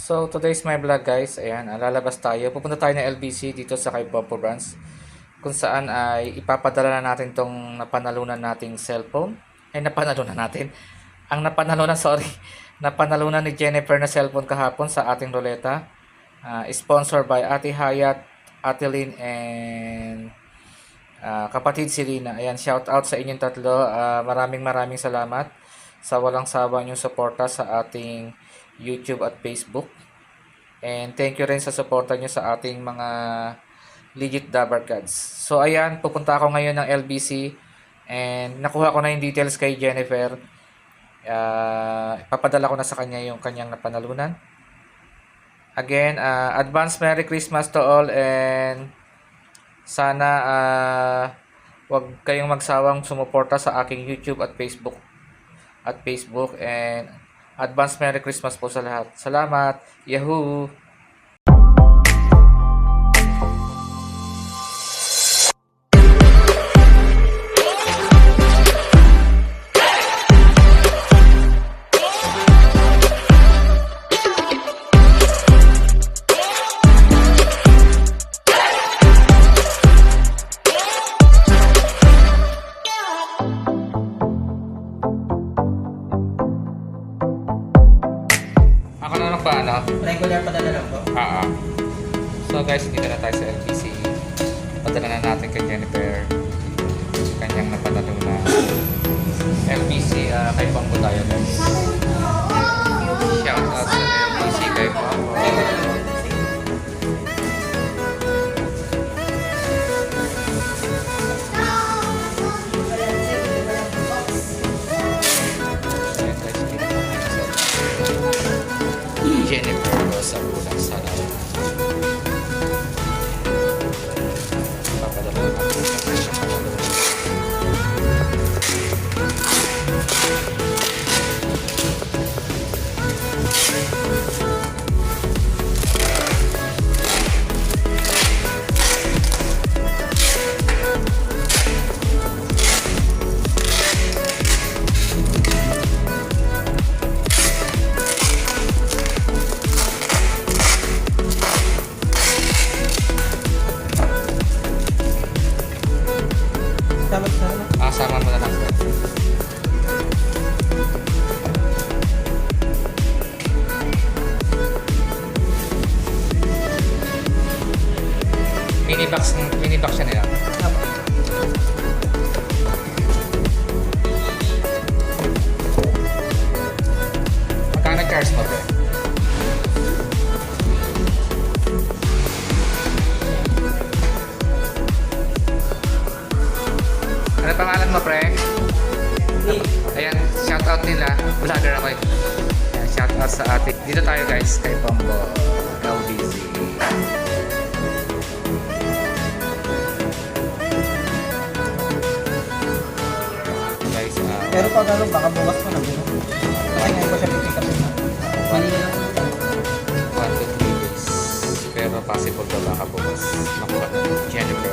So, today's my vlog guys. Ayan, lalabas tayo. Pupunta tayo ng LBC dito sa kay Popo Brands. Kung saan ay ipapadala na natin tong napanalunan nating cellphone. Ay, napanalunan natin. Ang napanalunan, sorry. Napanalunan ni Jennifer na cellphone kahapon sa ating ruleta. Sponsored by Ate Hayat, Ate Lynn, and kapatid si Rina. Ayan, shout out sa inyong tatlo. Maraming salamat sa walang sawa niyong suporta sa ating YouTube at Facebook. And thank you rin sa suporta niyo sa ating mga legit Dabber Gods. So ayan, pupunta ako ngayon ng LBC and nakuha ko na yung details kay Jennifer. Ipapadala ko na sa kanya yung kanyang napanalunan. Again, advance Merry Christmas to all, and sana wag kayong magsawang sumuporta sa aking YouTube at Facebook and advance Merry Christmas po sa lahat. Salamat. Yahoo! Ako na lang ba, ano? Regular padala lang po. So guys, dito na tayo sa LBC. Padala na natin kay Jennifer kanyang napadalo na LBC kay Pambo tayo guys. Shout out sa LBC kay Pambo. Jennifer Rosa Bulang Salamat. Papadala natin sa kanya padalo. Sama mo na lang. Mini box siya nila. Magkano charge mo ba? Ano pangalan mo, pre? Ayan, shoutout nila. Vlogger ako. Ayan, shoutout sa ating. Dito tayo guys, kay Pombo LBC. Guys, Pero pag ano, baka bukas mo na. Kaya ngayon ko siya pipick up. Kanina lang. 1 to 3 days. Pero possible daw baka bukas makuha na Jennifer.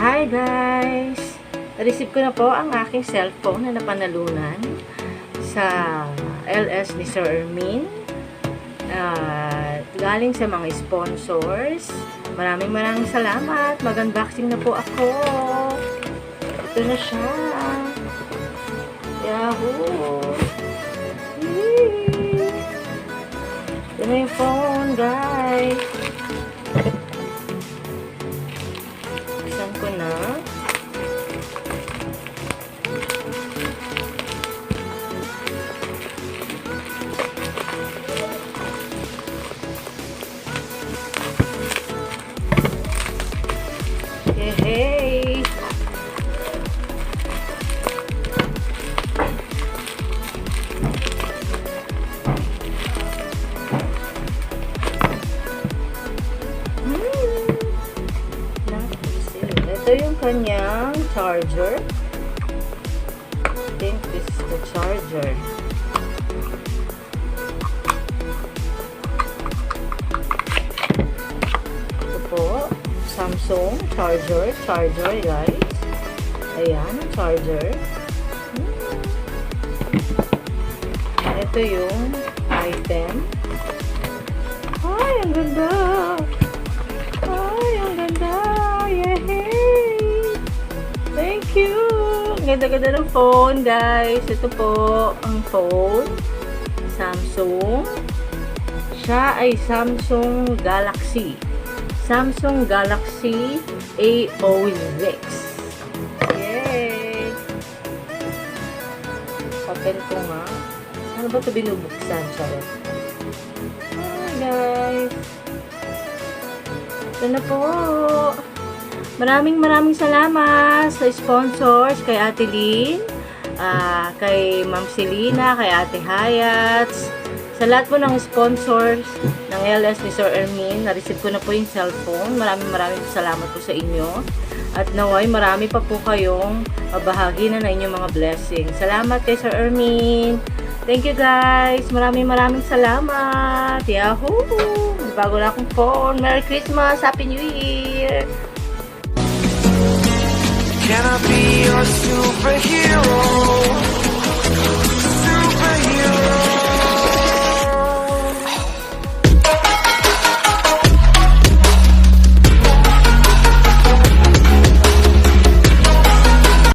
Hi guys! Receive ko na po ang aking cellphone na napanalunan sa LS ni Sir Ermin. galing sa mga sponsors. Maraming salamat. Mag-unboxing na po ako. Ito na siya. Yahoo! Yee! Ito na yung phone, guys. Buksan ko na. Hey! Ito yung kanyang charger. I think this is the charger. Ito po, Samsung charger guys. Ayan, ang charger. Ito yung item. Ay, ang ganda! Ay, ang ganda! Yay! Thank you! Ang ganda-ganda ng phone, guys. Ito po ang phone. Samsung. Siya ay Samsung Galaxy. Samsung Galaxy A06. Yay! Open ko nga. Ano ba ito binubuksan? Charot. Hi, guys. Ito na po. Maraming salamat sa sponsors, kay Ate Lynn, kay Ma'am Selina, kay Ate Hayats, sa lahat po ng sponsors ng LS ni Sir Ermin. Na-receive ko na po yung cellphone. Maraming salamat po sa inyo. At naway, marami pa po kayong mabahagi na inyong mga blessings. Salamat kay Sir Ermin. Thank you, guys. Maraming salamat. Yahoo! May bago na akong phone. Merry Christmas! Happy New Year! Can I be your superhero?